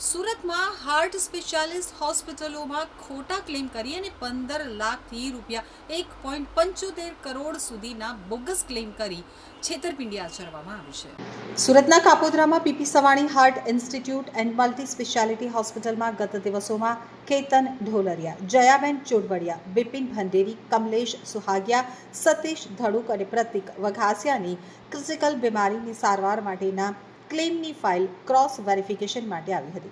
સુરતમાં heart specialist હોસ્પિટલોમાં ખોટા ક્લેમ કરી અને 15 લાખથી રૂપિયા 1.75 કરોડ સુધીના બોગસ ક્લેમ કરી છેતરપિંડી આચરવામાં આવી છે. સુરતના કાપોદ્રામાં PP Savani heart institute and multi speciality હોસ્પિટલમાં ગત દિવસોમાં કેતન ઢોલરિયા, જયાબેન ચોડવડિયા, બિપિન ભંડેરી, કમલેશ સુહાગિયા, સતીશ ધડુક અને પ્રતિક વઘાસિયાની ક્રિટિકલ બીમારીની સારવાર માટેના ક્લેમની ફાઇલ ક્રોસ વેરિફિકેશન માટે આવી હતી,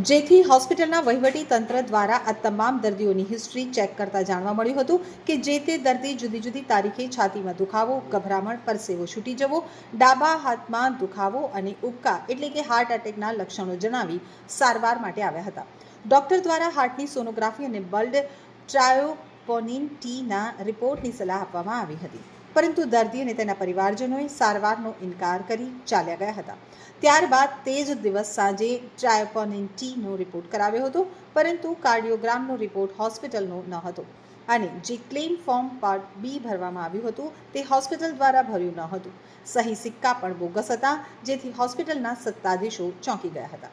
જેથી હોસ્પિટલના વહીવટી તંત્ર દ્વારા આ તમામ દર્દીઓની હિસ્ટ્રી ચેક કરતા જાણવા મળ્યું હતું કે જે તે દર્દી જુદી જુદી તારીખે છાતીમાં દુખાવો, ગભરામણ, પરસેવો છૂટી જવો, ડાબા હાથમાં દુખાવો અને ઉબકા એટલે કે હાર્ટ એટેકના લક્ષણો જણાવી સારવાર માટે આવ્યા હતા. ડોક્ટર દ્વારા હાર્ટની સોનોગ્રાફી અને બ્લડ ટ્રાયોપોનિન ટીના રિપોર્ટની સલાહ આપવામાં આવી હતી, પરંતુ દર્દી અને તેના પરિવારજનોએ સારવારનો ઇનકાર કરી ચાલ્યા ગયા હતા. ત્યારબાદ તે જ દિવસ સાંજે ટ્રાયોપોનિન ટીનો રિપોર્ટ કરાવ્યો હતો, પરંતુ કાર્ડિયોગ્રામનો રિપોર્ટ હોસ્પિટલનો ન હતો અને જે ક્લેમ ફોર્મ પાર્ટ બી ભરવામાં આવ્યું હતું તે હોસ્પિટલ દ્વારા ભર્યું ન હતું. સહી સિક્કા પણ બોગસ હતા, જેથી હોસ્પિટલના સત્તાધીશો ચોંકી ગયા હતા.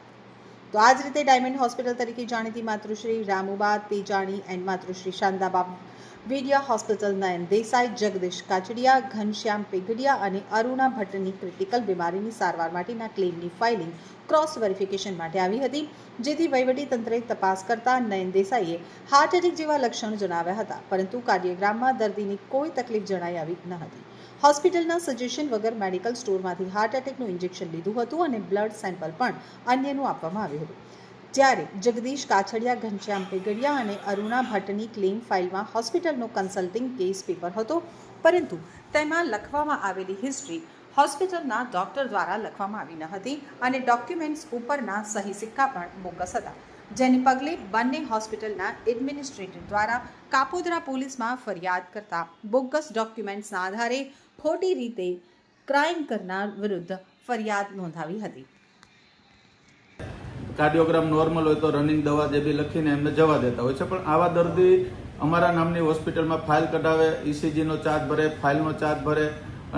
તો આ જ રીતે ડાયમંડ હોસ્પિટલ તરીકે જાણીતી માતૃશ્રી રામુબા તેજાણી એન્ડ માતૃશ્રી શાંતાબા વિડિયા હોસ્પિટલ નયન દેસાઈ, જગદીશ કાચડિયા, ઘનશ્યામ પેગડિયા અને અરુણા ભટ્ટની ક્રિટિકલ બીમારીની સારવાર માટેના ક્લેમની ફાઇલિંગ ક્રોસ વેરિફિકેશન માટે આવી હતી, જેથી વહીવટીતંત્રે તપાસ કરતા નયન દેસાઈએ હાર્ટ એટેક જેવા લક્ષણો જણાવ્યા હતા, પરંતુ કાર્ડિયોગ્રામમાં દર્દીની કોઈ તકલીફ જણાઈ આવી ન હતી. હોસ્પિટલના સજેશન વગર મેડિકલ સ્ટોરમાંથી હાર્ટ એટેકનું ઇન્જેક્શન લીધું હતું અને બ્લડ સેમ્પલ પણ અન્યનું આપવામાં આવ્યું હતું. જ્યારે જગદીશ કાછડિયા, ઘનશ્યામ પેગડિયા અને અરુણા ભટ્ટની ક્લેમ ફાઇલમાં હોસ્પિટલનો કન્સલ્ટિંગ કેસ પેપર હતો, પરંતુ તેમાં લખવામાં આવેલી હિસ્ટ્રી હોસ્પિટલના ડોક્ટર દ્વારા લખવામાં આવી ન હતી અને ડોક્યુમેન્ટ્સ ઉપરના સહી સિક્કા પણ બોગસ હતા, જેને પગલે બંને હોસ્પિટલના એડમિનિસ્ટ્રેટર દ્વારા કાપોદ્રા પોલીસમાં ફરિયાદ કરતા બોગસ ડોક્યુમેન્ટ્સના આધારે ખોટી રીતે ક્રાઇમ કરનાર વિરુદ્ધ ફરિયાદ નોંધાવી હતી. કાર્ડિયોગ્રામ નોર્મલ હોય તો રનિંગ દવા જે બી લખીને એમને જવા દેતા હોય છે, પણ આવા દર્દી અમારા નામની હોસ્પિટલમાં ફાઇલ કઢાવે, ઇસીજીનો ચાર્જ ભરે, ફાઇલનો ચાર્જ ભરે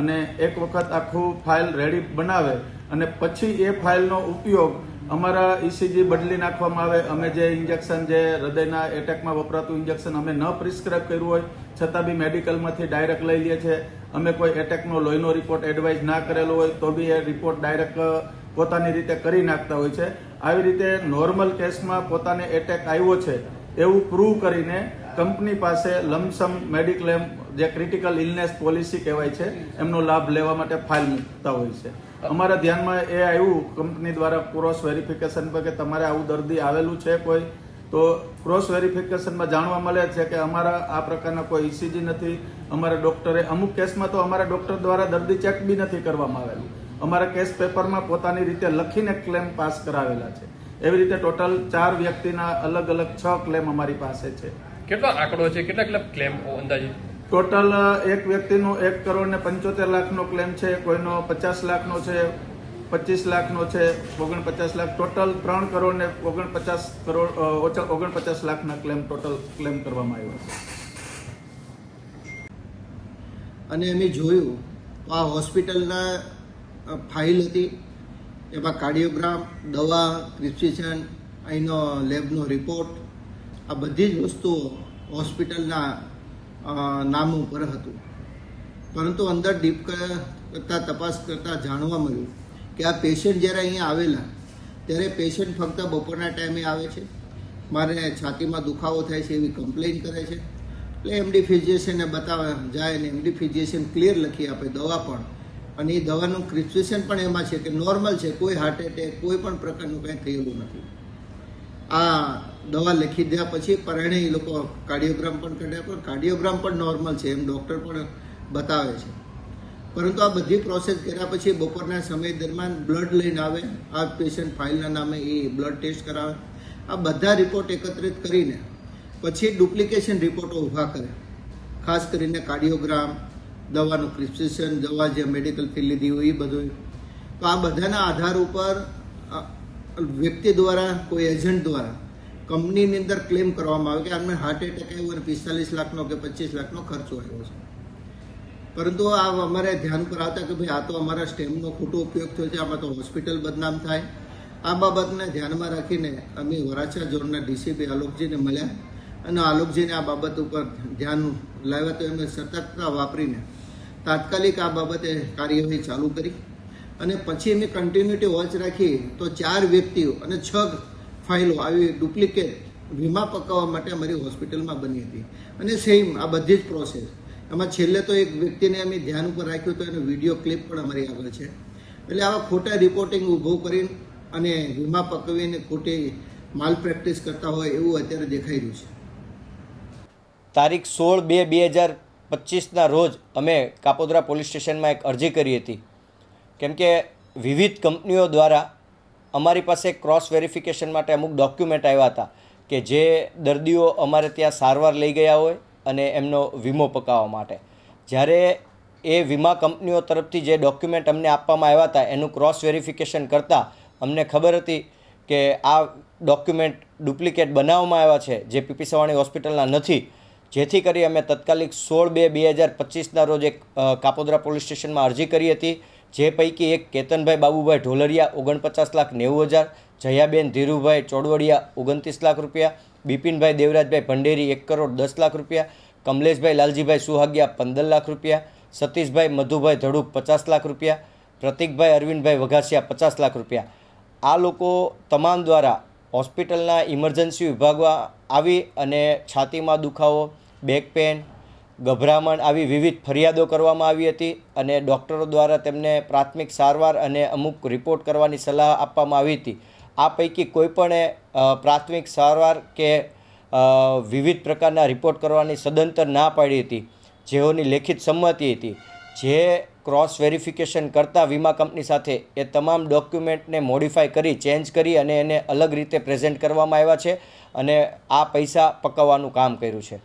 અને એક વખત આખું ફાઇલ રેડી બનાવે અને પછી એ ફાઇલનો ઉપયોગ અમારા ઇસીજી બદલી નાખવામાં આવે. અમે જે ઇન્જેક્શન, જે હૃદયના એટેકમાં વપરાતું ઇન્જેક્શન અમે ન પ્રિસ્ક્રાઇબ કર્યું હોય છતાં બી મેડિકલમાંથી ડાયરેક્ટ લઈ લે છે. અમે કોઈ એટેકનો લોહીનો રિપોર્ટ એડવાઇઝ ના કરેલો હોય તો બી એ રિપોર્ટ ડાયરેક્ટ પોતાની રીતે કરી નાખતા હોય છે. આવી રીતે નોર્મલ કેસમાં પોતાને એટેક આવ્યો છે એવું પ્રૂવ કરીને કંપની પાસે લમસમ મેડિક્લેમ, જે ક્રિટિકલ ઇલનેસ પોલિસી કહેવાય છે, એમનો લાભ લેવા માટે ફાઇલ મૂકતા હોય છે. અમારા ધ્યાનમાં એ આવ્યું કંપની દ્વારા ક્રોસ વેરિફિકેશન પર કે તમારે આવું દર્દી આવેલું છે કોઈ, તો ક્રોસ વેરિફિકેશનમાં જાણવા મળે છે કે અમારા આ પ્રકારના કોઈ ઇસીજી નથી. અમારા ડોક્ટરે અમુક કેસમાં તો અમારા ડોક્ટર દ્વારા દર્દી ચેક બી નથી કરવામાં આવેલું. અમારા કેસ પેપરમાં પોતાની રીતે લખીને ક્લેમ પાસ કરાવેલા છે. એવી રીતે ટોટલ 4 વ્યક્તિના અલગ અલગ 6 ક્લેમ અમારી પાસે છે. કેટલો આંકડો છે, કેટલા ક્લેમ અંદાજે? ટોટલ એક વ્યક્તિનો 1 કરોડ ને 75 લાખનો ક્લેમ છે, કોઈનો 50 લાખનો છે, 25 લાખનો છે, 49 લાખ, ટોટલ 3 કરોડ ને 49 લાખના ક્લેમ ટોટલ ક્લેમ કરવામાં આવ્યા છે. અને અમે જોયું તો આ હોસ્પિટલના ફાઇલ હતી, એમાં કાર્ડિયોગ્રામ, દવા, પ્રિસ્ક્રિપ્શન, અહીંનો લેબનો રિપોર્ટ, આ બધી જ વસ્તુઓ હોસ્પિટલના નામ ઉપર હતું. પરંતુ અંદર ડીપ કરતાં તપાસ કરતાં જાણવા મળ્યું કે આ પેશન્ટ જ્યારે અહીંયા આવેલા ત્યારે પેશન્ટ ફક્ત બપોરના ટાઈમે આવે છે, મારે છાતીમાં દુખાવો થાય છે એવી કમ્પ્લેન કરે છે. એટલે એમડી ફિઝિશિયનને બતાવવા જાય અને એમડી ફિઝિશિયન ક્લિયર લખી આપે દવા પણ, અને એ દવાનું પ્રિસ્ક્રિપ્શન પણ એમાં છે કે નોર્મલ છે, કોઈ હાર્ટ એટેક, કોઈ પણ પ્રકારનું કંઈ થયેલું નથી. આ દવા લખી દીધા પછી પરણે એ લોકો કાર્ડિયોગ્રામ પણ કાઢ્યા, પણ કાર્ડિયોગ્રામ પણ નોર્મલ છે એમ ડૉક્ટર પણ બતાવે છે. પરંતુ આ બધી પ્રોસેસ કર્યા પછી બપોરના સમય દરમિયાન બ્લડ લઈને આવે, આ પેશન્ટ ફાઇલના નામે એ બ્લડ ટેસ્ટ કરાવે. આ બધા રિપોર્ટ એકત્રિત કરીને પછી ડુપ્લિકેશન રિપોર્ટો ઊભા કરે, ખાસ કરીને કાર્ડિયોગ્રામ, દવાનું પ્રિસ્ક્રિપ્શન, દવા જે મેડિકલ ફી લીધી હોય એ બધું. તો આ બધાના આધાર ઉપર વ્યક્તિ દ્વારા, કોઈ એજન્ટ દ્વારા કંપનીની અંદર ક્લેમ કરવામાં આવે કે આમને હાર્ટ એટેક આવ્યો અને 45 લાખનો કે 25 લાખનો ખર્ચો આવ્યો છે. પરંતુ આ અમારે ધ્યાન પર આવતા કે ભાઈ આ તો અમારા સ્ટેમ્પનો ખોટો ઉપયોગ થયો છે, આમાં તો હોસ્પિટલ બદનામ થાય આ બાબતને ધ્યાનમાં રાખીને અમે વરાછા ઝોનના ડીસીપી આલોકજીને મળ્યા અને આલોકજીને આ બાબત ઉપર ધ્યાન લાવ્યા તો એમને સતર્કતા વાપરીને તાત્કાલિક આ બાબતે કાર્યવાહી ચાલુ કરી અને પછી અમે કન્ટિન્યુટી વોચ રાખી તો 4 વ્યક્તિઓ અને 6 ફાઇલો આવી ડુપ્લિકેટ વીમા પકાવવા માટે અમારી હોસ્પિટલમાં બની હતી અને સેમ આ બધી જ પ્રોસેસ એમાં છેલ્લે તો એક વ્યક્તિને અમે ધ્યાન ઉપર રાખ્યું તો એનો વિડીયો ક્લિપ પણ અમારી આગળ છે. એટલે આવા ખોટા રિપોર્ટિંગ ઊભું કરીને અને વીમા પકવીને ખોટી માલ પ્રેક્ટિસ કરતા હોય એવું અત્યારે દેખાઈ રહ્યું છે. તારીખ 16/2/2025ના રોજ અમે કાપોદ્રા પોલીસ સ્ટેશનમાં એક અરજી કરી હતી કેમ કે વિવિધ કંપનીઓ દ્વારા અમારી પાસે ક્રોસ વેરિફિકેશન માટે અમુક ડોક્યુમેન્ટ આવ્યા હતા કે જે દર્દીઓ અમારે ત્યાં સારવાર લઈ ગયા હોય અને એમનો વીમો પકાવવા માટે. જ્યારે એ વીમા કંપનીઓ તરફથી જે ડોક્યુમેન્ટ અમને આપવામાં આવ્યા હતા એનું ક્રોસ વેરિફિકેશન કરતાં અમને ખબર હતી કે આ ડોક્યુમેન્ટ ડુપ્લિકેટ બનાવવામાં આવ્યા છે જે પીપી સવાણી હોસ્પિટલના નથી. જેથી કરી અમે તત્કાલિક 16/2/2025ના રોજ એક કાપોદ્રા પોલીસ સ્ટેશનમાં અરજી કરી હતી. જે પૈકી એક કેતનભાઈ બાબુભાઈ ઢોલરિયા 49,90,000, જયાબેન ધીરુભાઈ ચોડવડિયા 29 લાખ રૂપિયા, બિપિનભાઈ દેવરાજભાઈ ભંડેરી 1,10,00,000 રૂપિયા, કમલેશભાઈ લાલજીભાઈ સુહાગિયા 15 લાખ રૂપિયા, સતીશભાઈ મધુભાઈ ધડુક 50 લાખ રૂપિયા, પ્રતિકભાઈ અરવિંદભાઈ વઘાસિયા 50 લાખ રૂપિયા. આ લોકો તમામ દ્વારા હોસ્પિટલના ઇમરજન્સી વિભાગમાં આવી અને છાતીમાં દુખાવો, બેક પેન, ગભરામણ આવી વિવિધ ફરિયાદો કરવામાં આવી હતી અને ડૉક્ટરો દ્વારા તેમને પ્રાથમિક સારવાર અને અમુક રિપોર્ટ કરવાની સલાહ આપવામાં આવી હતી. આ પૈકી કોઈપણે પ્રાથમિક સારવાર કે વિવિધ પ્રકારના રિપોર્ટ કરવાની સદંતર ના પાડી હતી, જેઓની લેખિત સંમતિ હતી. જે ક્રોસ વેરિફિકેશન કરતા વીમા કંપની સાથે એ તમામ ડોક્યુમેન્ટને મોડિફાઈ કરી, ચેન્જ કરી અને એને અલગ રીતે પ્રેઝન્ટ કરવામાં આવ્યા છે અને આ પૈસા પકવવાનું કામ કર્યું છે.